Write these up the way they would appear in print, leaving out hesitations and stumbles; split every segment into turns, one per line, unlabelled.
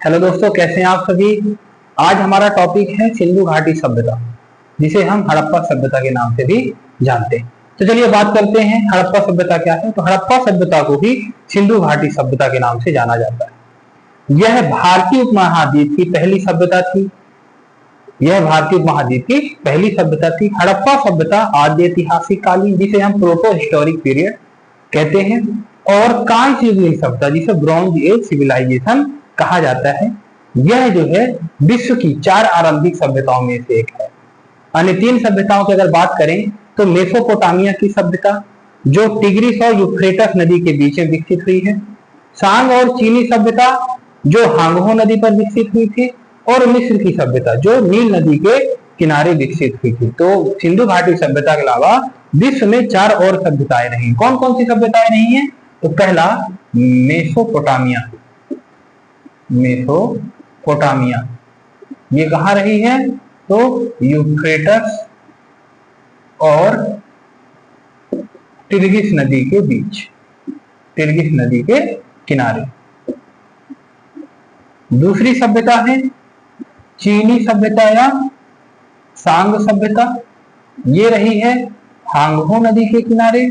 Hello दोस्तों, कैसे हैं आप सभी। आज हमारा टॉपिक है सिंधु घाटी सभ्यता, जिसे हम हड़प्पा सभ्यता के नाम से भी जानते हैं। तो चलिए बात करते हैं हड़प्पा सभ्यता क्या है। तो हड़प्पा सभ्यता को ही सिंधु घाटी सभ्यता के नाम से जाना जाता है। यह भारतीय उपमहाद्वीप की पहली सभ्यता थी। हड़प्पा सभ्यता आद्य ऐतिहासिक कालीन, जिसे हम प्रोटो हिस्टोरिक पीरियड कहते हैं, और कांस्य युगीन सभ्यता, जिसे ब्रॉन्ज एज सिविलाइजेशन कहा जाता है। यह जो है विश्व की 4 आरंभिक सभ्यताओं में से एक है। अन्य 3 सभ्यताओं की अगर बात करें तो मेसोपोटामिया की सभ्यता, जो टिग्रिस और यूफ्रेटस नदी के बीच में विकसित हुई है। सांग और चीनी सभ्यता, जो हांगहो नदी पर विकसित हुई थी। और मिस्र की सभ्यता, जो नील नदी के किनारे विकसित हुई थी। तो सिंधु घाटी सभ्यता के अलावा विश्व में 4 और सभ्यताएं रही। कौन कौन सी सभ्यताएं रही हैं? तो पहला मेसोपोटामिया, ये कहाँ रही है? तो यूफ्रेटस और टिग्रिस नदी के बीच, टिग्रिस नदी के किनारे। दूसरी सभ्यता है चीनी सभ्यता या सांग सभ्यता, ये रही है हांगहो नदी के किनारे।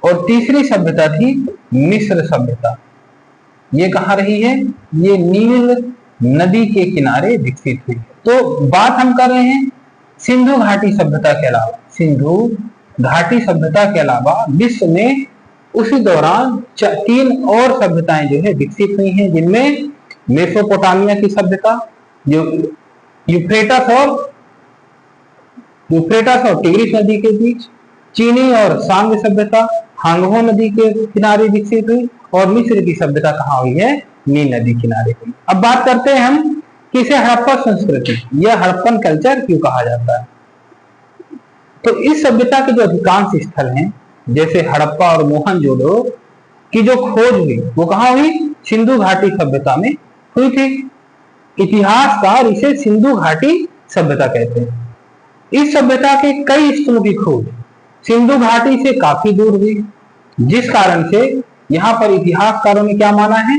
और तीसरी सभ्यता थी मिस्र सभ्यता, ये कहाँ रही है? ये नील नदी के किनारे विकसित हुई है। तो बात हम कर रहे हैं सिंधु घाटी सभ्यता के अलावा। सिंधु घाटी सभ्यता के अलावा विश्व में उसी दौरान 3 और सभ्यताएं जो है विकसित हुई हैं, जिनमें मेसोपोटामिया की सभ्यता, जो यूफ्रेटस और टिग्रिस नदी के बीच, चीनी और सांग सभ्यता हांगहो नदी के किनारे विकसित हुई, और मिस्र की सभ्यता कहाँ हुई है? नील नदी किनारे हुई। अब बात करते हैं हम कि इसे हड़प्पा संस्कृति या हड़प्पन कल्चर क्यों कहा जाता है। तो इस सभ्यता के जो अधिकांश स्थल हैं, जैसे हड़प्पा और मोहनजोदड़ो की जो खोज हुई, वो कहाँ हुई? सिंधु घाटी सभ्यता में हुई थी। इतिहासकार इसे सिंधु घाटी सभ्यता कहते हैं। इस सभ्यता के कई स्थलों की खोज सिंधु घाटी से काफी दूर हुई, जिस कारण से यहाँ पर इतिहासकारों ने क्या माना है?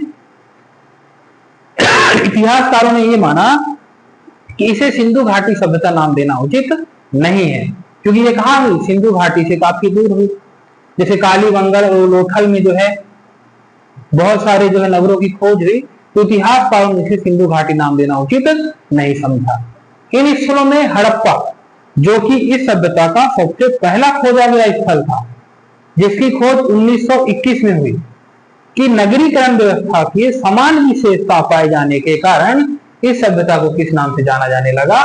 इतिहासकारों ने ये माना कि इसे सिंधु घाटी सभ्यता नाम देना उचित नहीं है, क्योंकि ये कहाँ हुई? सिंधु घाटी से काफी दूर हुई। जैसे कालीबंगन और लोथल में जो है बहुत सारे जो है नगरों की खोज हुई, तो इतिहासकारों ने इसे सिंधु घाटी नाम देना उचित नहीं समझा। इन स्थलों में हड़प्पा, जो कि इस सभ्यता का सबसे पहला खोजा गया स्थल था, जिसकी खोज 1921 में हुई, कि नगरीकरण व्यवस्था की समान विशेषता पाए जाने के कारण इस सभ्यता को किस नाम से जाना जाने लगा?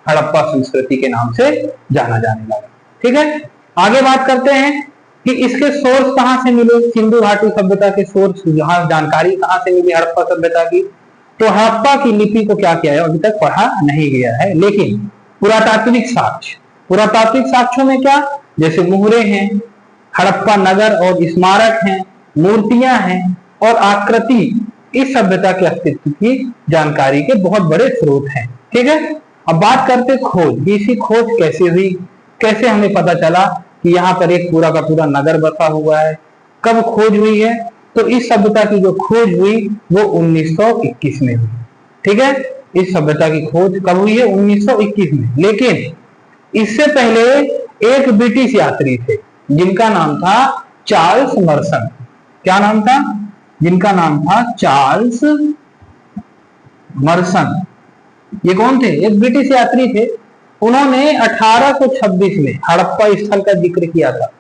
हड़प्पा संस्कृति के नाम से जाना जाने लगा। ठीक है, आगे बात करते हैं कि इसके सोर्स कहां से मिले। सिंधु घाटी सभ्यता के सोर्स, जहां जानकारी कहां से मिली हड़प्पा सभ्यता की। तो हड़प्पा की लिपि को क्या किया है? अभी तक पढ़ा नहीं गया है, लेकिन पुरातात्विक साक्ष्यों में क्या, जैसे मुहरे हैं, हड़प्पा नगर और स्मारक हैं, मूर्तियां हैं और आकृति इस सभ्यता के अस्तित्व की जानकारी के बहुत बड़े स्रोत हैं। ठीक है, अब बात करते खोज। इसी खोज कैसे हुई, कैसे हमें पता चला कि यहाँ पर एक पूरा का पूरा नगर बसा हुआ है, कब खोज हुई है? तो इस सभ्यता की जो खोज हुई वो 1921 में हुई। ठीक है, इस सभ्यता की खोज कब हुई है? 1921 में। लेकिन इससे पहले एक ब्रिटिश यात्री थे, जिनका नाम था चार्ल्स मर्सन। क्या नाम था? जिनका नाम था चार्ल्स मर्सन। ये कौन थे? एक ब्रिटिश यात्री थे। उन्होंने 1826 में हड़प्पा स्थल का जिक्र किया था।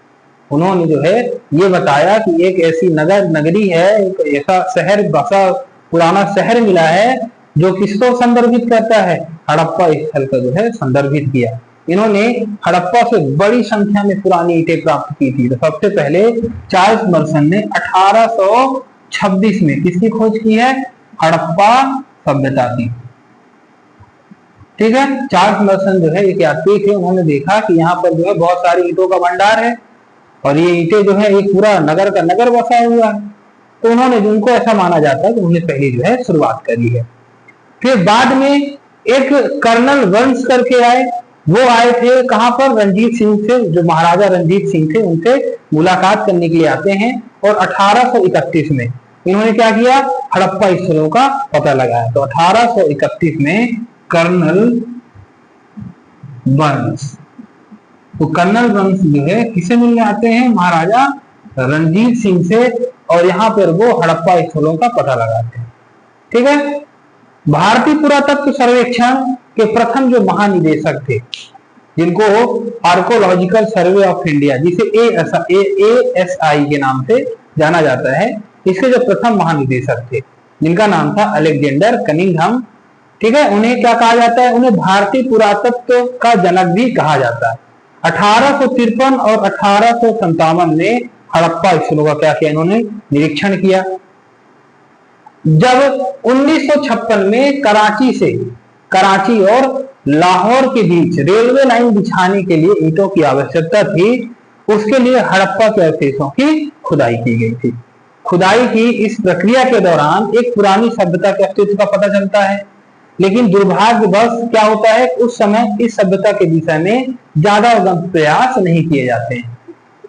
उन्होंने जो है ये बताया कि एक ऐसी नगरी है, एक ऐसा शहर बसा, पुराना शहर मिला है, जो किसको संदर्भित करता है? हड़प्पा स्थल का जो है संदर्भित किया। इन्होंने हड़प्पा से बड़ी संख्या में पुरानी ईंटें प्राप्त की थी। तो सबसे पहले चार्ल्स मर्सन ने 1826 में किसकी खोज की है? हड़प्पा सभ्यता की। ठीक है, चार्ल्स मर्सन जो है एक यात्री थे। उन्होंने देखा कि यहाँ पर जो है बहुत सारी ईंटों का भंडार है, और ये ईंटें जो है एक पूरा नगर का नगर बसा हुआ है। तो उन्होंने, उनको ऐसा माना जाता है कि उन्होंने पहली जो है शुरुआत करी है। फिर बाद में एक कर्नल वंश करके आए, वो आए थे कहां पर? रंजीत सिंह से, जो महाराजा रंजीत सिंह थे, उनसे मुलाकात करने के लिए आते हैं। और 1831 में इन्होंने क्या किया, हड़प्पा स्थलों का पता लगाया। तो 1831 में कर्नल बर्न्स, तो कर्नल बर्न्स जो है किसे मिलने आते हैं, महाराजा रणजीत सिंह से, और यहाँ पर वो हड़प्पा स्थलों का पता लगाते हैं। ठीक है। भारतीय पुरातत्व सर्वेक्षण के प्रथम जो महानिदेशक थे, जिनको आर्कोलॉजिकल सर्वे ऑफ इंडिया, जिसे ASI के नाम से जाना जाता है, इसके जो प्रथम महानिदेशक थे, जिनका नाम था अलेक्जेंडर कनिंघम। ठीक है। उन्हें क्या कहा जाता है, उन्हें भारतीय पुरातत्व का जनक भी कहा जाता है। 1853 और 1857 में हड़प्पा स्थलों का क्या किया, इन्होंने निरीक्षण किया। जब 1956 में कराची और लाहौर के बीच रेलवे लाइन बिछाने के लिए ईंटों की आवश्यकता थी, उसके लिए हड़प्पा के अवशेषों की खुदाई की गई थी। खुदाई की इस प्रक्रिया के दौरान एक पुरानी सभ्यता के अस्तित्व का पता चलता है, लेकिन दुर्भाग्यवश क्या होता है, उस समय इस सभ्यता के विषय में ज्यादा प्रयास नहीं किए जाते हैं।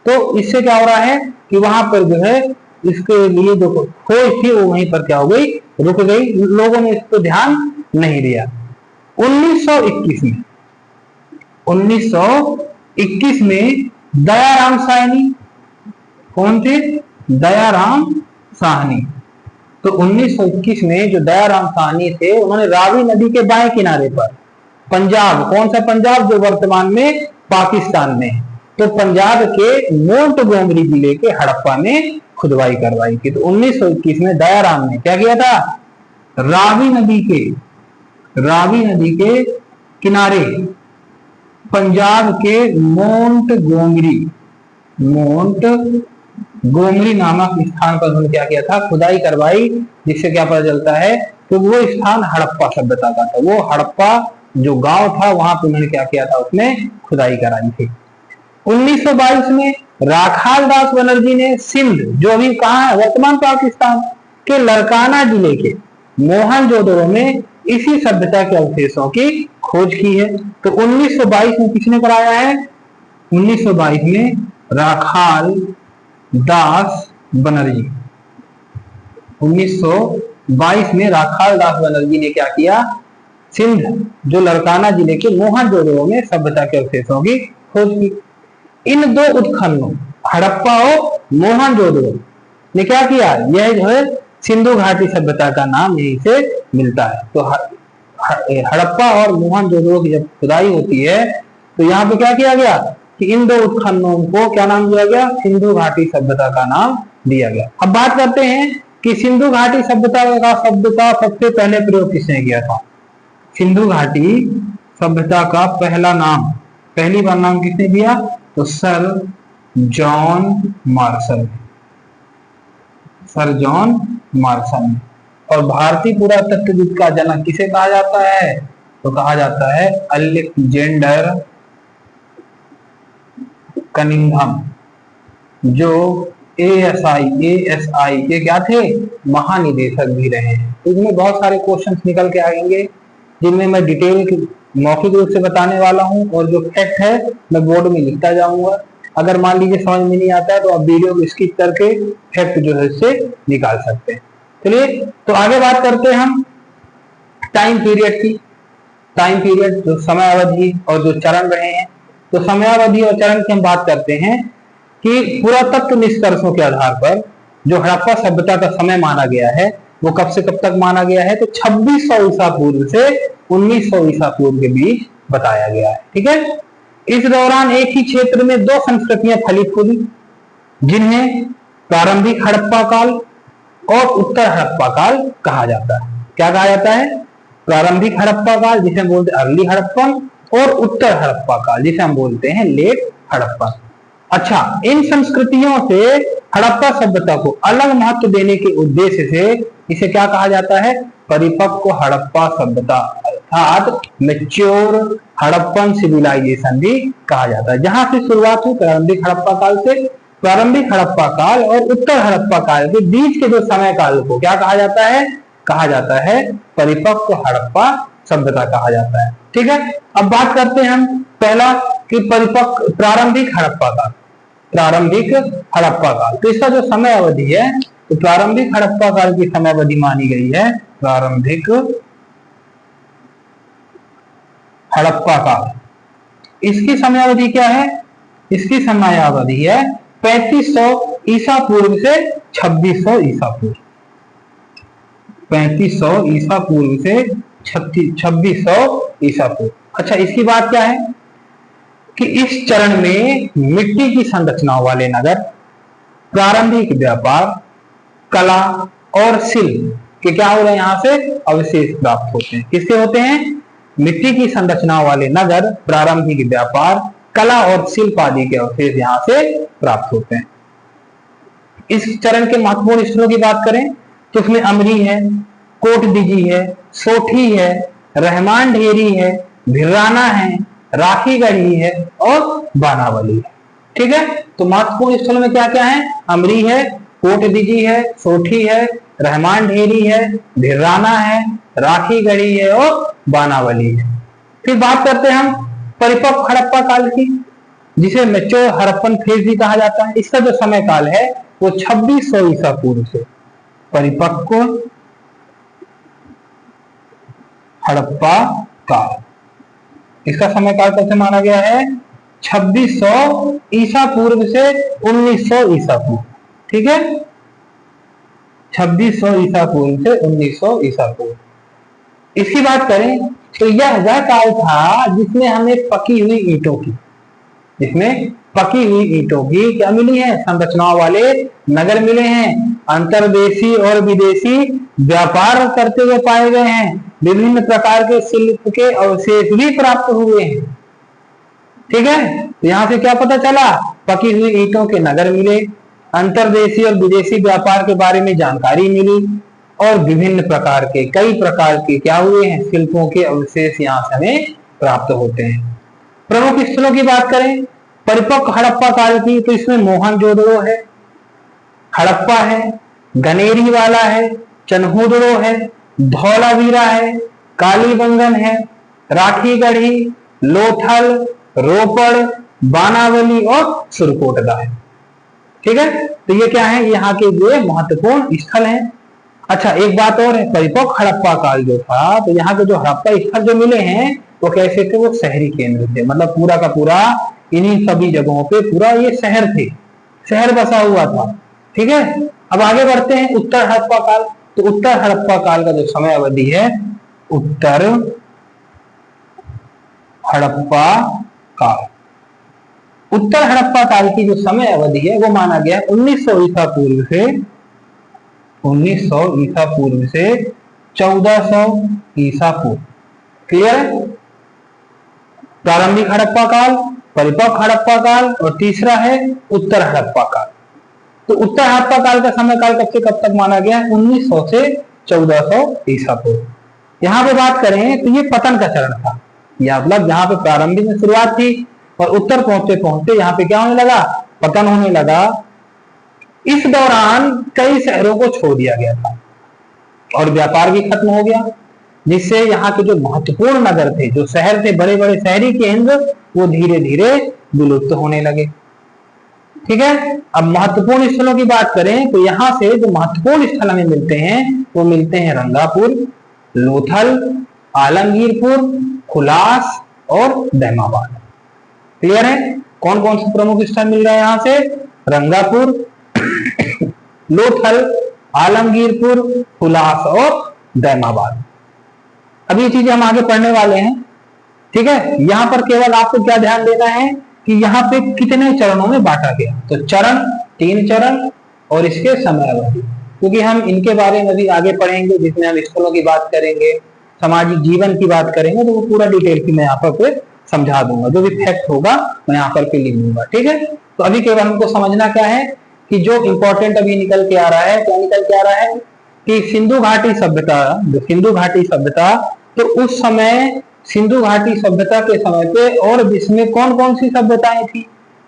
तो इससे क्या हो रहा है कि वहां पर जो है इसके लिए जो खोज थी वो वहीं पर क्या हो गई, रुक गई, लोगों ने इस पर ध्यान नहीं दिया। 1921 में दयाराम साहनी, कौन थे, दयाराम साहनी। तो 1921 में जो दयाराम साहनी थे, उन्होंने रावी नदी के बाएं किनारे पर पंजाब, कौन सा पंजाब, जो वर्तमान में पाकिस्तान में, तो पंजाब के मोंटगोमरी जिले के हड़प्पा में खुदवाई करवाई थी। तो 1921 में दयाराम ने क्या किया था, रावी नदी के किनारे पंजाब के मोंटगोमरी नामक स्थान पर उन्होंने क्या किया था, खुदाई करवाई, जिससे क्या पता चलता है तो वो स्थान हड़प्पा सभ्यता का था। वो हड़प्पा जो गांव था वहां पर उन्होंने क्या किया था, उसमें खुदाई कराई थी। 1922 में राखाल दास बनर्जी ने सिंध, जो अभी कहाँ है, वर्तमान पाकिस्तान के लरकाना जिले के मोहनजोदड़ो में इसी सभ्यता के अवशेषों की खोज की है। तो 1922 में किसने कराया है, 1922 में राखाल दास बनर्जी, 1922 में राखाल दास बनर्जी ने क्या किया, सिंध जो लरकाना जिले के मोहनजोदड़ो में सभ्यता के अवशेषों की खोज की। इन दो उत्खननों, हड़प्पा और मोहनजोदड़ो ने क्या किया, यह जो है सिंधु घाटी सभ्यता का नाम यहीं से मिलता है। तो हड़प्पा और मोहनजोदड़ो की जब खुदाई होती है तो यहाँ पे क्या किया गया कि इन दो उत्खननों को क्या नाम दिया गया, सिंधु घाटी सभ्यता का नाम दिया गया। अब बात करते हैं कि सिंधु घाटी सभ्यता का शब्द का सबसे पहले प्रयोग किसने किया था। सिंधु घाटी सभ्यता का पहला नाम, पहली बार नाम किसने दिया, तो सर जॉन मार्शल। और भारतीय पुरातत्वविद का जनक किसे कहा जाता है, तो कहा जाता है अलेक्जेंडर कनिंघम, जो ASI के क्या थे, महानिदेशक भी रहे हैं। इसमें बहुत सारे क्वेश्चंस निकल के आएंगे, जिनमें मैं डिटेल मौखिक रूप से बताने वाला हूं, और जो फैक्ट है मैं बोर्ड में लिखता जाऊंगा। अगर मान लीजिए समझ में नहीं आता है तो आप वीडियो को स्किप करके फैक्ट जो है इससे निकाल सकते हैं। चलिए तो आगे बात करते हैं हम टाइम पीरियड की। टाइम पीरियड जो समय अवधि और जो चरण रहे हैं, तो समय अवधि और चरण की हम बात करते हैं कि पुरातत्व निष्कर्षों के आधार पर जो हड़प्पा सभ्यता का समय माना गया है वो कब से कब तक माना गया है, तो 2600 ईसा पूर्व से 1900 ईसा पूर्व के बीच बताया गया है। ठीक है। इस दौरान एक ही क्षेत्र में दो संस्कृतियां फलित हुई, जिन्हें प्रारंभिक हड़प्पा काल और उत्तर हड़प्पा काल कहा जाता है। क्या कहा जाता है, प्रारंभिक हड़प्पा काल जिसे हम बोलते हैं अर्ली हड़प्पन, और उत्तर हड़प्पा काल जिसे हम बोलते हैं लेट हड़प्पा। अच्छा, इन संस्कृतियों से हड़प्पा सभ्यता को अलग महत्व देने के उद्देश्य से इसे क्या कहा जाता है, परिपक्व हड़प्पा सभ्यता अर्थात मैच्योर हड़प्पन सिविलाइजेशन भी कहा जाता है। जहां से शुरुआत हुई प्रारंभिक हड़प्पा काल से, प्रारंभिक हड़प्पा काल और उत्तर हड़प्पा काल के बीच के जो समय काल को क्या कहा जाता है, कहा जाता है परिपक्व हड़प्पा सभ्यता कहा जाता है। ठीक है। अब बात करते हैं हम पहला कि प्रारंभिक हड़प्पा काल। प्रारंभिक हड़प्पा काल, तो इसका जो समय अवधि है तो प्रारंभिक हड़प्पा काल की समयावधि मानी गई है प्रारंभिक हड़प्पा काल। इसकी समयावधि क्या है? इसकी समयावधि है 3500 ईसा पूर्व से 2600 ईसा पूर्व। 3500 ईसा पूर्व से 2600 ईसा पूर्व। अच्छा, इसकी बात क्या है कि इस चरण में मिट्टी की संरचनाओं वाले नगर, प्रारंभिक व्यापार, कला और शिल्प के क्या हो रहे हैं, यहां से अवशेष प्राप्त होते हैं। किसके होते हैं? मिट्टी की संरचनाओं वाले नगर, प्रारंभिक व्यापार, कला और शिल्प आदि के अवशेष यहां से प्राप्त होते हैं। इस चरण के महत्वपूर्ण स्थलों की बात करें तो उसमें अमरी है, कोटदीजी है, सोठी है, रहमान ढेरी है, भिराना है, राखीगढ़ी है और बानावली है। ठीक है, तो महत्वपूर्ण स्थलों में क्या क्या है? अमरी है, कोटदीजी है, सोठी है, रहमान ढेरी है, भिराना है, राखीगढ़ी है और बानावली है। फिर बात करते हैं हम परिपक्व हड़प्पा काल की, जिसे मैच्योर हड़प्पन फेज भी कहा जाता है। इसका जो समय काल है वो 2600 ईसा पूर्व से, परिपक्व हड़प्पा काल, इसका समय काल कैसे माना गया है? 2600 ईसा पूर्व से 1900 ईसा पूर्व। ठीक है, 2600 ईसा पूर्व से 1900 ईसा पूर्व। इसकी बात करें तो यह वह काल था जिसमें हमें पकी हुई ईंटों की, जिसमें पकी हुई ईंटों की क्या मिली है? संरचनाओं वाले नगर मिले हैं, अंतर्देशी और विदेशी व्यापार करते हुए पाए गए हैं, विभिन्न प्रकार के शिल्प के अवशेष भी प्राप्त हुए हैं। ठीक है, तो यहां से क्या पता चला? पकी हुई ईंटों के नगर मिले, अंतर्देशी और विदेशी व्यापार के बारे में जानकारी मिली और विभिन्न प्रकार के, कई प्रकार के क्या हुए हैं? शिल्पों के अवशेष यहाँ से हमें प्राप्त होते हैं। प्रमुख स्थलों की बात करें परिपक्व हड़प्पा काल की, तो इसमें मोहनजोदड़ो है, हड़प्पा है, गनेरी वाला है, चन्हुदड़ो है, धौलावीरा है, कालीबंगन है, राखीगढ़ी, लोथल, रोपड़, बानावली और सुरकोटदा है। ठीक है, तो ये क्या है? यहाँ के ये महत्वपूर्ण स्थल हैं। अच्छा, एक बात और है, परिपक्व हड़प्पा काल जो था, तो यहाँ के जो हड़प्पा स्थल जो मिले हैं वो कैसे थे? वो शहरी केंद्र थे, मतलब पूरा का पूरा इन्हीं सभी जगहों पे पूरा ये शहर थे, शहर बसा हुआ था। ठीक है, अब आगे बढ़ते हैं उत्तर हड़प्पा काल। तो उत्तर हड़प्पा काल का जो समय अवधि है, उत्तर हड़प्पा काल, उत्तर हड़प्पा काल की जो समय अवधि है वो माना गया 1900 ईसा पूर्व से 1900 ईसा पूर्व से 1400 ईसा पूर्व। क्लियर? प्रारंभिक हड़प्पा काल, परिपक्व हड़प्पा काल और तीसरा है उत्तर हड़प्पा काल। तो उत्तर हड़प्पा काल का समय काल कब से कब तक माना गया? 1900 से 1400 ईसा पूर्व। यहाँ पे बात करें तो ये पतन का चरण था, या मतलब जहां पे प्रारंभिक में शुरुआत थी और उत्तर पहुंचते पहुंचते यहाँ पे क्या होने लगा? पतन होने लगा। इस दौरान कई शहरों को छोड़ दिया गया था और व्यापार भी खत्म हो गया, जिससे यहाँ के जो महत्वपूर्ण नगर थे, जो शहर थे, बड़े बड़े शहरी केंद्र, वो धीरे धीरे विलुप्त होने लगे। ठीक है, अब महत्वपूर्ण स्थलों की बात करें तो यहाँ से जो महत्वपूर्ण स्थल हमें मिलते हैं वो मिलते हैं रंगापुर, लोथल, आलमगीरपुर, हुलास और दहमाबाद। क्लियर है? कौन कौन से प्रमुख स्थल मिल रहे हैं यहाँ से? रंगापुर, लोथल, आलमगीरपुर, हुलास और दहमाबाद। अब ये चीजें हम आगे पढ़ने वाले हैं। ठीक है, यहाँ पर केवल आपको क्या ध्यान देना है कि यहाँ पे कितने चरणों में बांटा गया। तो चरण, 3 चरण और इसके समय अवधि, क्योंकि हम इनके बारे में भी आगे पढ़ेंगे, जिसमें हम स्थलों की बात करेंगे, सामाजिक जीवन की बात करेंगे, तो वो पूरा डिटेल की मैं यहाँ पर समझा दूंगा। जो भी फैक्ट होगा मैं यहाँ पर लिख दूंगा। ठीक है, तो अभी केवल हमको समझना क्या है कि जो इंपॉर्टेंट अभी निकल के आ रहा है, क्या निकल के आ रहा है कि सिंधु घाटी सभ्यता, जो सिंधु घाटी सभ्यता, तो उस समय सिंधु घाटी सभ्यता के समय पे और विश्व में कौन कौन सी सभ्यताएं थी।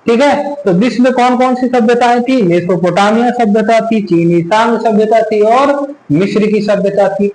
ठीक है, तो विश्व में कौन कौन सी सभ्यताएं थी? मेसोपोटामिया सभ्यता थी, चीनी सांग सभ्यता थी और मिस्र की सभ्यता थी।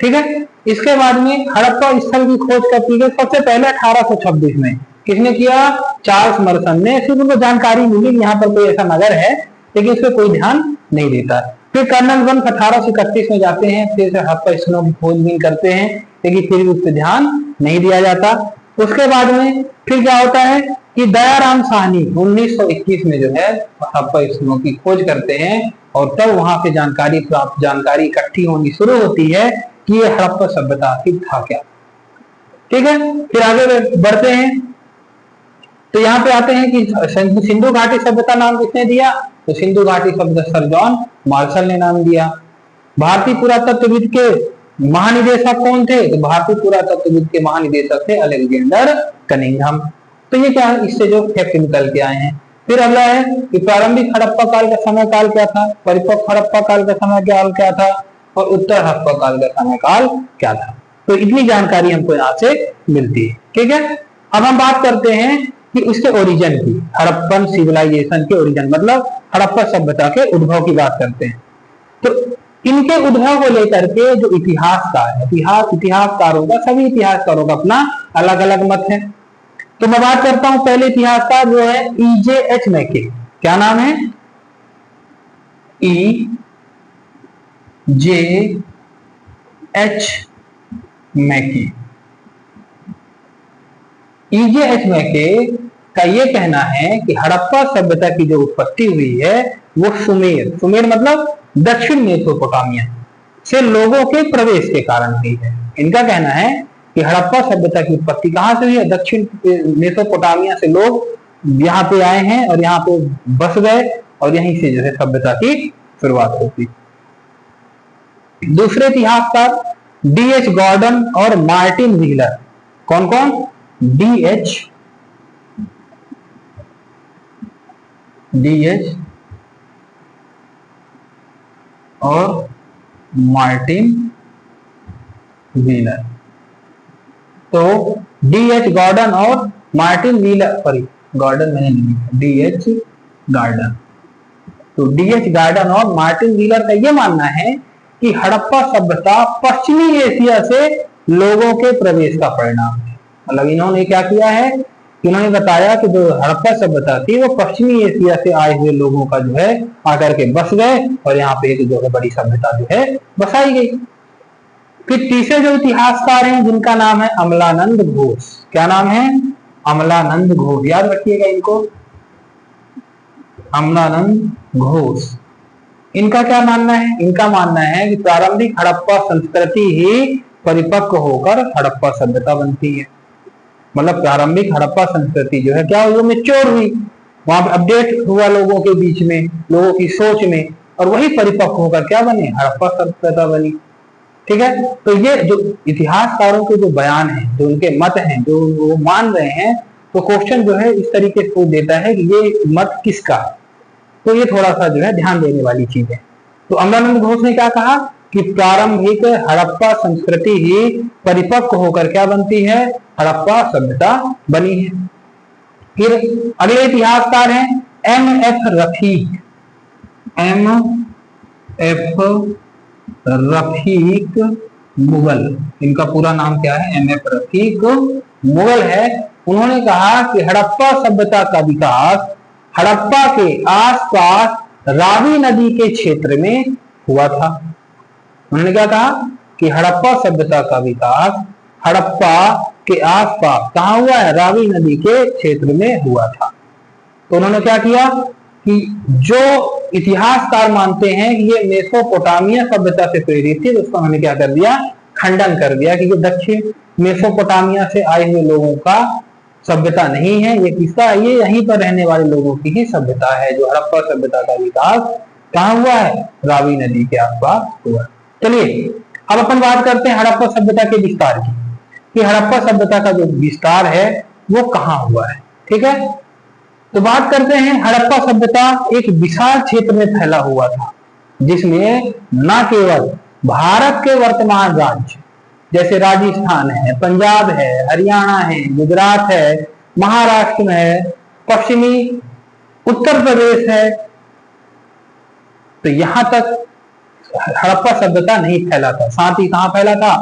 ठीक है, इसके बाद में हड़प्पा स्थल की खोज कब की गई? सबसे पहले 1826 में। किसने किया? चार्ल्स मर्सन ने। सिर्फ उनको जानकारी मिली कि यहाँ पर कोई ऐसा नगर है, लेकिन इस पर कोई ध्यान नहीं देता है। फिर कर्नल वंश 1831 में जाते हैं, फिर से हड़प्पा स्थलों की खोजबीन करते हैं, लेकिन फिर उस पर ध्यान नहीं दिया जाता। उसके बाद में फिर क्या होता है कि दयाराम साहनी 1921 में जो है हड़प्पा स्थलों की खोज करते हैं, और तब वहां से जानकारी इकट्ठी होनी शुरू होती है कि ये हड़प्पा सभ्यता आखिर था क्या। ठीक है, फिर आगे बढ़ते हैं, तो यहाँ पे आते हैं कि सिंधु घाटी सभ्यता नाम किसने दिया, तो सिंधु घाटी सभ्यता सर जॉन मार्शल ने नाम दिया। भारतीय पुरातत्वविद के महानिदेशक कौन थे, तो भारतीय पुरातत्वविद के महानिदेशक थे अलेक्जेंडर कनिंघम। तो ये क्या है, इससे जो फैक्ट निकल के आए हैं। फिर अगला है कि प्रारंभिक हड़प्पा काल का समय काल क्या था, परिपक्व हड़प्पा काल का समय काल क्या था, और उत्तर हड़प्पा काल का समय काल क्या था। तो इतनी जानकारी हमको यहाँ से मिलती है। ठीक है, अब हम बात करते हैं कि उसके ओरिजिन की, हड़प्पन सिविलाइजेशन के ओरिजिन मतलब हड़प्पा सभ्यता के उद्भव की बात करते हैं। तो इनके उद्भव को लेकर के जो इतिहासकार है, इतिहासकारों का, सभी इतिहासकारों का अपना अलग अलग मत है। तो मैं बात करता हूं पहले इतिहासकार जो है E.J.H. मैके। क्या नाम है, E.J.H. मैके। E.J.H. मैके का ये कहना है कि हड़प्पा सभ्यता की जो उत्पत्ति हुई है वो सुमेर मतलब दक्षिण मेसोपोटामिया से लोगों के प्रवेश के कारण हुई है। इनका कहना है कि हड़प्पा सभ्यता की उत्पत्ति कहां से हुई है, दक्षिण मेसोपोटामिया से लोग यहाँ पे आए हैं और यहाँ पे बस गए, और यहीं से जो है सभ्यता की शुरुआत होती। दूसरे इतिहासकार D.H. गॉर्डन और मार्टिन व्हीलर। कौन कौन, D.H. और मार्टिन व्हीलर। तो D.H. गॉर्डन और मार्टिन व्हीलर, सॉरी गॉर्डन मैंने नहीं, D.H. गार्डन। तो D.H. गार्डन और मार्टिन व्हीलर का यह मानना है कि हड़प्पा सभ्यता पश्चिमी एशिया से लोगों के प्रवेश का परिणाम है। मतलब इन्होंने क्या किया है, इन्होंने बताया कि जो हड़प्पा सभ्यता थी वो पश्चिमी एशिया से आए हुए लोगों का जो है आकर के बस गए, और यहाँ पे एक जो है बड़ी सभ्यता जो है बसाई गई। फिर तीसरे जो इतिहासकार हैं जिनका नाम है अमलानंद घोष। क्या नाम है, अमलानंद घोष, याद रखिएगा इनको, अमलानंद घोष। इनका क्या मानना है, इनका मानना है कि प्रारंभिक हड़प्पा संस्कृति ही परिपक्व होकर हड़प्पा सभ्यता बनती है। मतलब प्रारंभिक हड़प्पा संस्कृति जो है क्या हुई, मैच्योर हुई, वहां पर अपडेट हुआ लोगों के बीच में, लोगों की सोच में, और वही परिपक्व होकर क्या बने, हड़प्पा सभ्यता बनी। ठीक है, तो ये जो इतिहासकारों के जो बयान है, जो उनके मत हैं, जो वो मान रहे हैं, तो क्वेश्चन जो है इस तरीके से पूछ देता है कि ये मत किसका। तो ये थोड़ा सा जो है ध्यान देने वाली चीज है। तो अमलानंद घोष ने क्या कहा कि प्रारंभिक हड़प्पा संस्कृति ही परिपक्व होकर क्या बनती है, हड़प्पा सभ्यता बनी है। फिर अगले इतिहासकार हैं M.F. रफीक। M.F. रफीक मुगल, इनका पूरा नाम क्या है, M.F. रफीक मुगल है। उन्होंने कहा कि हड़प्पा सभ्यता का विकास हड़प्पा के आसपास रावी नदी के क्षेत्र में हुआ था। उन्होंने क्या कहा कि हड़प्पा सभ्यता का विकास हड़प्पा के आसपास कहाँ हुआ है, रावी नदी के क्षेत्र में हुआ था। तो उन्होंने क्या किया कि जो इतिहासकार मानते हैं कि ये मेसोपोटामिया सभ्यता से प्रेरित थी, उसका उन्होंने क्या कर दिया, खंडन कर दिया कि ये दक्षिण मेसोपोटामिया से आए हुए लोगों का सभ्यता नहीं है, ये किसका, ये यहीं पर रहने वाले लोगों की ही सभ्यता है। जो हड़प्पा सभ्यता का विकास कहाँ हुआ है, रावी नदी के आसपास हुआ। चलिए अब अपन बात करते हैं हड़प्पा सभ्यता के विस्तार की, कि हड़प्पा सभ्यता का जो विस्तार है वो कहाँ हुआ है। ठीक है, तो बात करते हैं हड़प्पा सभ्यता एक विशाल क्षेत्र में फैला हुआ था, जिसमें न केवल भारत के वर्तमान राज्य जैसे राजस्थान है, पंजाब है, हरियाणा है, गुजरात है, महाराष्ट्र में है, पश्चिमी उत्तर प्रदेश है, तो यहां तक हड़प्पा सभ्यता नहीं फैला था। साथ ही कहां फैला था,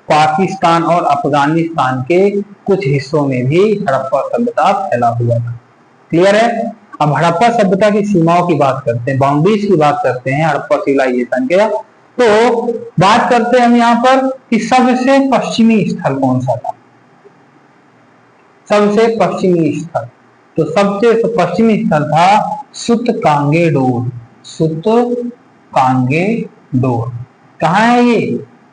पाकिस्तान और अफगानिस्तान के कुछ हिस्सों में भी हड़प्पा सभ्यता फैला हुआ था। क्लियर है। अब हड़प्पा सभ्यता की सीमाओं की बात करते हैं, बाउंड्रीज की बात करते हैं हड़प्पा सिविलाइजेशन के। तो बात करते हैं हम यहाँ पर कि सबसे पश्चिमी स्थल कौन सा था। सबसे पश्चिमी स्थल, तो सबसे पश्चिमी स्थल था सुतकांगेडोर। सुतकांगेडोर कहाँ है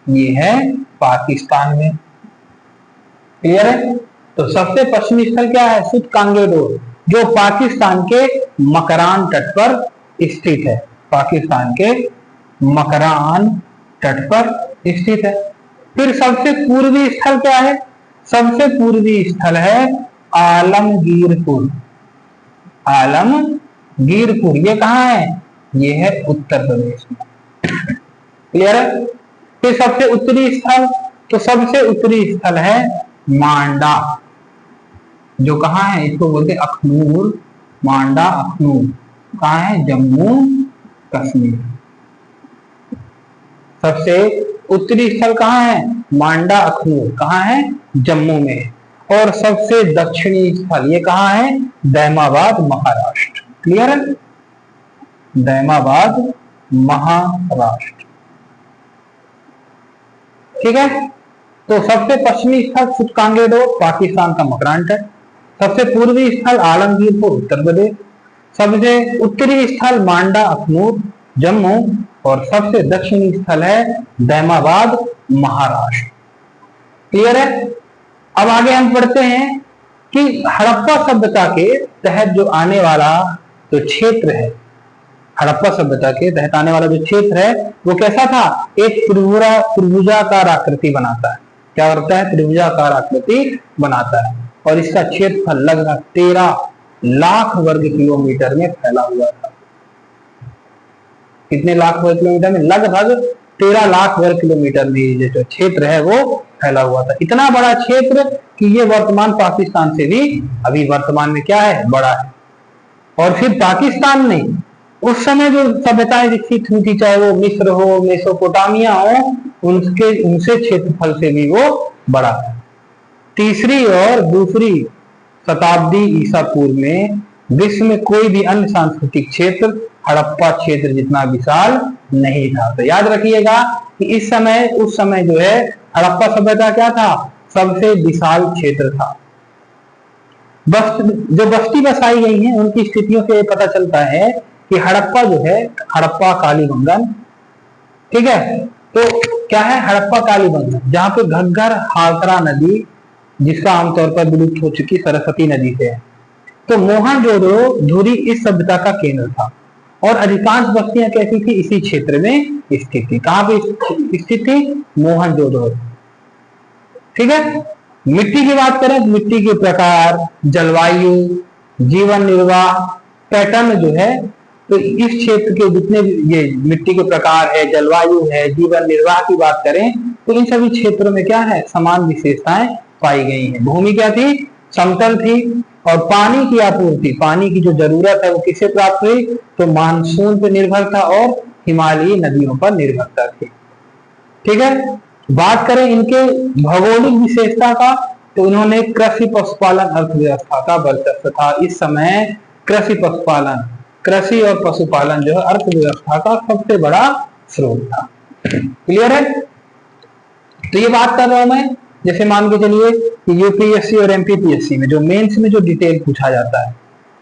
ये है पाकिस्तान में। क्लियर है। तो सबसे पश्चिमी स्थल क्या है, सुतकांगेडोर, जो पाकिस्तान के मकरान तट पर स्थित है। पाकिस्तान के मकरान तट पर स्थित है। फिर सबसे पूर्वी स्थल क्या है, सबसे पूर्वी स्थल है आलमगीरपुर। आलमगीरपुर ये कहाँ है, ये है उत्तर प्रदेश में। क्लियर है। फिर सबसे उत्तरी स्थल, तो सबसे उत्तरी स्थल है मांडा, जो कहाँ है, इसको बोलते हैं अखनूर। मांडा अखनूर कहाँ है, जम्मू कश्मीर। सबसे उत्तरी स्थल कहाँ है, मांडा अखनूर कहाँ है, जम्मू में। और सबसे दक्षिणी स्थल ये कहाँ है, दैमाबाद महाराष्ट्र। क्लियर है, दैमाबाद महाराष्ट्र। ठीक है। तो सबसे पश्चिमी स्थल सुतकांगेडोर पाकिस्तान का मकरान तट, सबसे पूर्वी स्थल आलमगीरपुर उत्तर प्रदेश, सबसे उत्तरी स्थल मांडा अखनूर जम्मू, और सबसे दक्षिणी स्थल है दैमाबाद महाराष्ट्र। क्लियर है। अब आगे हम पढ़ते हैं कि हड़प्पा सभ्यता के तहत जो आने वाला जो क्षेत्र है, हड़प्पा सभ्यता के तहत आने वाला जो क्षेत्र है वो कैसा था, एक त्रिभुजाकार आकृति बनाता है। क्या करता है, त्रिभुजाकार आकृति बनाता है। और इसका क्षेत्रफल लगभग 13 लाख वर्ग किलोमीटर में फैला हुआ था। कितने लाख वर्ग किलोमीटर में, लगभग 13 लाख वर्ग किलोमीटर में ये जो क्षेत्र है वो फैला हुआ था। इतना बड़ा क्षेत्र कि ये वर्तमान पाकिस्तान से भी अभी वर्तमान में क्या है, बड़ा है। और फिर पाकिस्तान में उस समय जो सभ्यताएं विकसित हुई थी, चाहे वो मिस्र हो, मेसोपोटामिया हो, उनसे क्षेत्रफल से भी वो बड़ा है। तीसरी और दूसरी शताब्दी ईसा पूर्व में विश्व में कोई भी अन्य सांस्कृतिक क्षेत्र हड़प्पा क्षेत्र जितना विशाल नहीं था। तो याद रखिएगा कि इस समय उस समय जो है हड़प्पा सभ्यता क्या था, सबसे विशाल क्षेत्र था। जो बस्ती बसाई गई है उनकी स्थितियों से पता चलता है कि हड़प्पा जो है, हड़प्पा कालीबंगन, ठीक है। तो क्या है हड़प्पा कालीबंगन, जहां पे घग्गर हालतरा नदी, जिसका आमतौर पर विलुप्त हो चुकी सरस्वती नदी से है। तो मोहनजोदड़ो धुरी इस सभ्यता का केंद्र था और अधिकांश बस्तियां कैसी थी, इसी क्षेत्र में स्थित थी। कहां पे स्थित थी, मोहनजोदड़ो। ठीक है। मिट्टी की बात करें तो मिट्टी के प्रकार, जलवायु, जीवन निर्वाह पैटर्न जो है, तो इस क्षेत्र के जितने ये मिट्टी के प्रकार है, जलवायु है, जीवन निर्वाह की बात करें तो इन सभी क्षेत्रों में क्या है, समान विशेषताएं पाई गई हैं। भूमि क्या थी, समतल थी। और पानी की आपूर्ति, पानी की जो जरूरत है वो किससे प्राप्त हुई, तो मानसून पर निर्भर था और हिमालयी नदियों पर निर्भरता थी। ठीक है। बात करें इनके भौगोलिक विशेषता का, तो इन्होंने कृषि पशुपालन अर्थव्यवस्था का वर्चस्व था। इस समय कृषि पशुपालन, कृषि और पशुपालन जो है अर्थव्यवस्था का सबसे बड़ा स्रोत था। क्लियर है। तो ये बात कर रहा हूं मैं, जैसे मान के चलिए कि यूपीएससी और एमपीपीएससी में जो मेंस में जो डिटेल पूछा जाता है,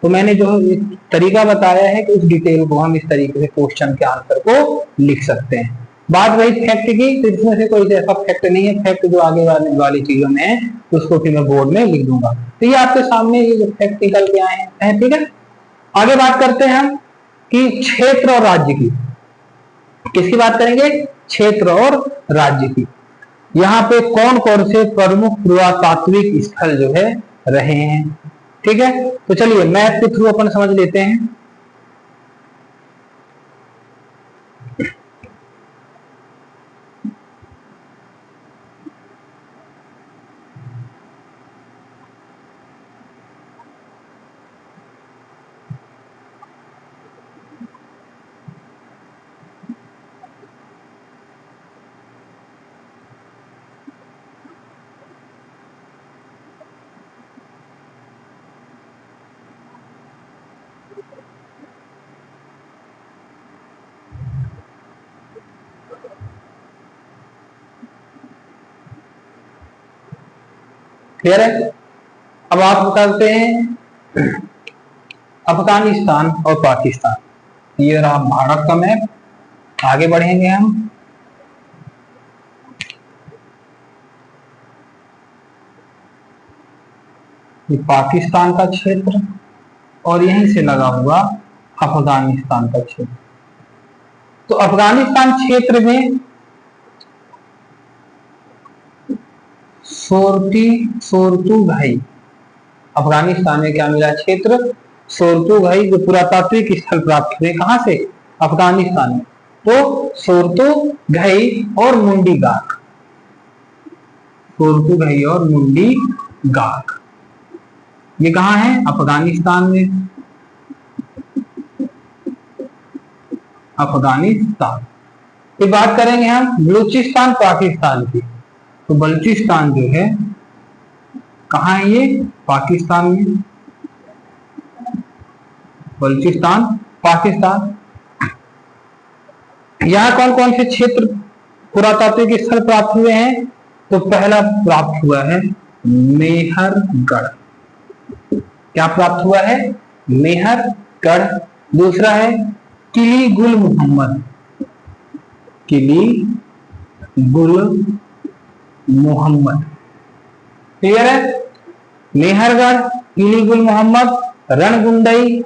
तो मैंने जो एक तरीका बताया है कि उस डिटेल को हम इस तरीके से क्वेश्चन के आंसर को लिख सकते हैं। बात रही फैक्ट की, तो इसमें से कोई ऐसा फैक्ट नहीं है, फैक्ट जो आगे वाली चीजों में है उसको फिर मैं बोर्ड में लिख दूंगा। तो ये आपके सामने ये जो फैक्ट निकल के आए हैं, ठीक है। आगे बात करते हैं हम कि क्षेत्र और राज्य की। किसकी बात करेंगे, क्षेत्र और राज्य की। यहाँ पे कौन कौन से प्रमुख पुरातात्विक स्थल जो है रहे हैं। ठीक है। तो चलिए मैप के थ्रू अपन समझ लेते हैं। क्लियर है। अब आप करते हैं अफगानिस्तान और पाकिस्तान, ये रहा भारत का मैप। आगे बढ़ेंगे हम। ये पाकिस्तान का क्षेत्र और यहीं से लगा हुआ अफगानिस्तान का क्षेत्र। तो अफगानिस्तान क्षेत्र में सोरतुगाई, अफगानिस्तान में क्या मिला क्षेत्र? सोरतुगाई, जो पुरातात्विक स्थल प्राप्त हुए कहां से? अफगानिस्तान में। तो सोरतुगाई और मुंडी गाक, सोरतुगाई और मुंडी गाक ये कहां है? अफगानिस्तान में। अफगानिस्तान। फिर बात करेंगे हम बलूचिस्तान पाकिस्तान की। तो बलूचिस्तान जो है कहाँ है? ये पाकिस्तान में। बलूचिस्तान पाकिस्तान। यहाँ कौन कौन से क्षेत्र पुरातात्विक स्थल प्राप्त हुए हैं? तो पहला प्राप्त हुआ है मेहरगढ़। क्या प्राप्त हुआ है? मेहरगढ़। दूसरा है किली गुल मोहम्मद, किली गुल मोहम्मद। क्लियर है? मेहरगढ़, किली गुल मोहम्मद, रणगुंडई,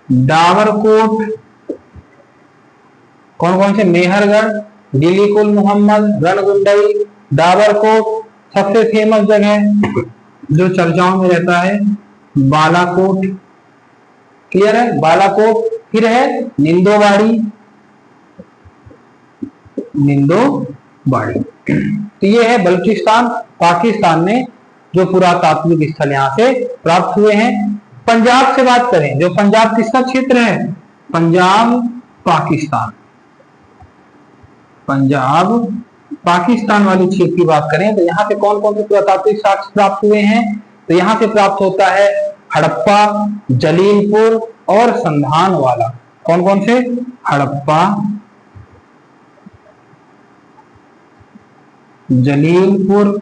डावरकोट। कौन कौन से? मेहरगढ़, किली गुल मोहम्मद, रणगुंडई, डावरकोट। सबसे फेमस जगह जो चर्चाओं में रहता है बालाकोट। क्लियर है? बालाकोट। फिर है निंदोबाड़ी, निंदोबाड़ी। तो ये है बलूचिस्तान पाकिस्तान में जो पुरातात्विक स्थल यहाँ से प्राप्त हुए हैं। पंजाब से बात करें, जो पंजाब किसका क्षेत्र है? पंजाब पाकिस्तान। पंजाब पाकिस्तान वाले क्षेत्र की बात करें तो यहाँ पे कौन कौन से पुरातात्विक साक्ष्य प्राप्त हुए हैं? तो यहाँ से प्राप्त होता है हड़प्पा, जलीलपुर और संधानवाला। कौन कौन से? हड़प्पा, जलीलपुर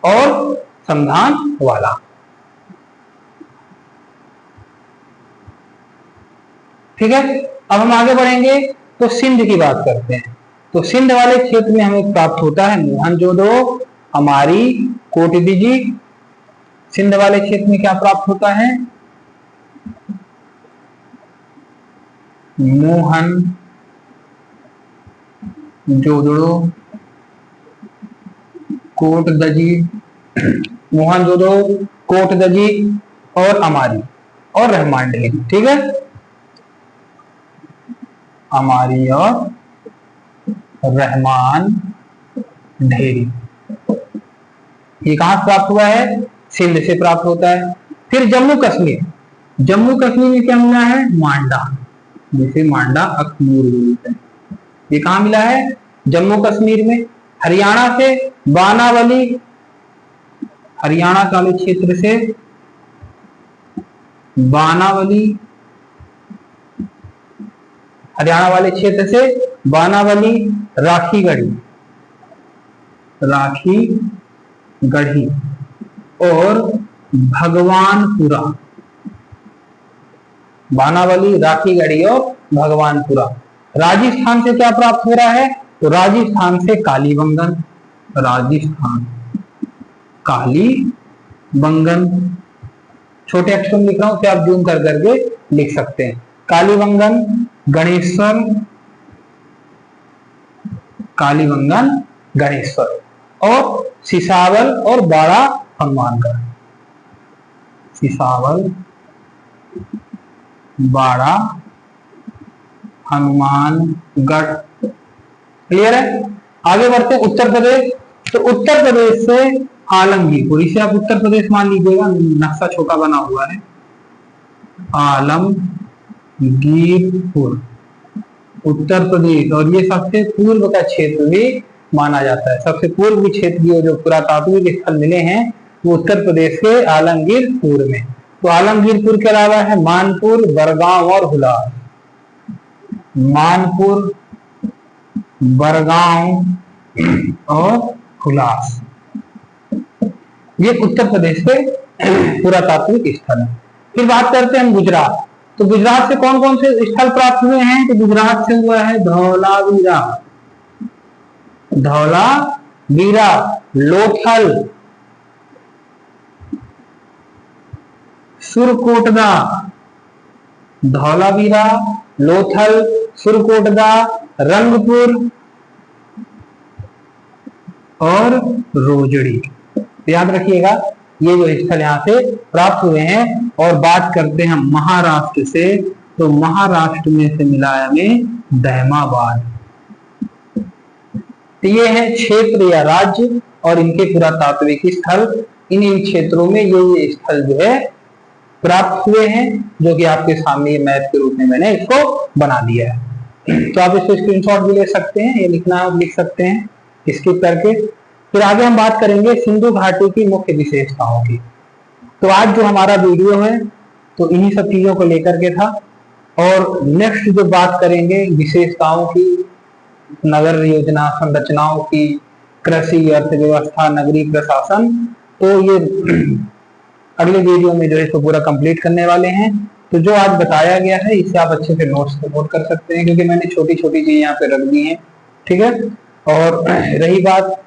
और संधानवाला। ठीक है। अब हम आगे बढ़ेंगे तो सिंध की बात करते हैं। तो सिंध वाले क्षेत्र में हमें प्राप्त होता है मोहनजोदड़ो, हमारी, कोटदीजी। सिंध वाले क्षेत्र में क्या प्राप्त होता है? मोहनजोदड़ो, कोटदजी, मोहनजोदड़ो, कोटदजी और अमारी और रहमान ढेरी। ठीक है, अमारी और रहमान ढेरी। ये कहां से प्राप्त हुआ है? सिंध से प्राप्त होता है। फिर जम्मू कश्मीर, जम्मू कश्मीर में क्या मिला है? मांडा, जिसे मांडा अखनूर बोलते हैं। ये कहां मिला है? जम्मू कश्मीर में। हरियाणा से बानावली, हरियाणा वाले क्षेत्र से बानावली, हरियाणा वाले क्षेत्र से बानावली, राखीगढ़ी, राखीगढ़ी और भगवानपुरा। बानावली, राखीगढ़ी और भगवानपुरा। राजस्थान से क्या प्राप्त हो रहा है? तो राजस्थान से कालीबंगन, राजस्थान कालीबंगन। छोटे अक्षर में लिख रहा हूं, उसे आप जूम कर करके लिख सकते हैं। कालीबंगन, गणेश्वर, कालीबंगन, गणेश्वर और सिसावल और बाड़ा हनुमानगढ़। सिसावल, बाड़ा, हनुमानगढ़। क्लियर है। आगे बढ़ते हैं उत्तर प्रदेश। तो उत्तर प्रदेश से आलमगीरपुर, इसे आप उत्तर प्रदेश मान लीजिएगा, नक्शा छोटा बना हुआ है। आलमगीरपुर उत्तर प्रदेश, और ये सबसे पूर्व का क्षेत्र भी माना जाता है। सबसे पूर्व क्षेत्र जो पुरातात्विक स्थल मिले हैं वो उत्तर प्रदेश के आलमगीरपुर में। तो आलमगीरपुर के अलावा है मानपुर, बरगांव और हुलास। मानपुर, बरगांव और हुलास। ये उत्तर प्रदेश के पुरातात्विक स्थल है। फिर बात करते हैं हम गुजरात। तो गुजरात से कौन कौन से स्थल प्राप्त हुए हैं? तो गुजरात से हुआ है धौलावीरा, धौलावीरा, लोथल, सुरकोटदा, धौलावीरा, लोथल, सुरकोटदा, रंगपुर और रोजड़ी। याद रखिएगा ये जो स्थल यहाँ से प्राप्त हुए हैं। और बात करते हैं हम महाराष्ट्र से, तो महाराष्ट्र में से मिला हमें दहमाबाद। तो ये है क्षेत्र या राज्य और इनके पुरातात्विक स्थल। इन क्षेत्रों में ये स्थल जो है प्राप्त हुए हैं, जो कि आपके सामने ये मैप के रूप में मैंने इसको बना दिया है। तो आप इसको स्क्रीनशॉट भी ले सकते हैं, ये लिखना आप लिख सकते हैं स्किप करके। फिर आगे हम बात करेंगे सिंधु घाटी की मुख्य विशेषताओं की। तो आज जो हमारा वीडियो है तो इन्हीं सब चीजों को लेकर के था। और नेक्स्ट जो बात करेंगे विशेषताओं की, नगर योजना संरचनाओं की, कृषि, अर्थव्यवस्था, नगरीय प्रशासन, तो ये अगले वीडियो में जो है इसको पूरा कंप्लीट करने वाले हैं। तो जो आज बताया गया है इससे आप अच्छे से नोट्स को नोट कर सकते हैं, क्योंकि मैंने छोटी छोटी चीज यहाँ पे रख दी हैं। ठीक है। और रही बात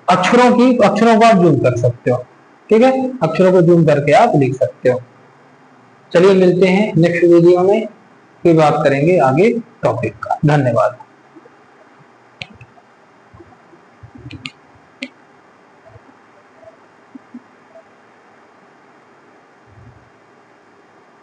अक्षरों की, अक्षरों को आप जूम कर सकते हो। ठीक है, अक्षरों को जूम करके आप लिख सकते हो। चलिए मिलते हैं नेक्स्ट वीडियो में, फिर बात करेंगे आगे टॉपिक का। धन्यवाद।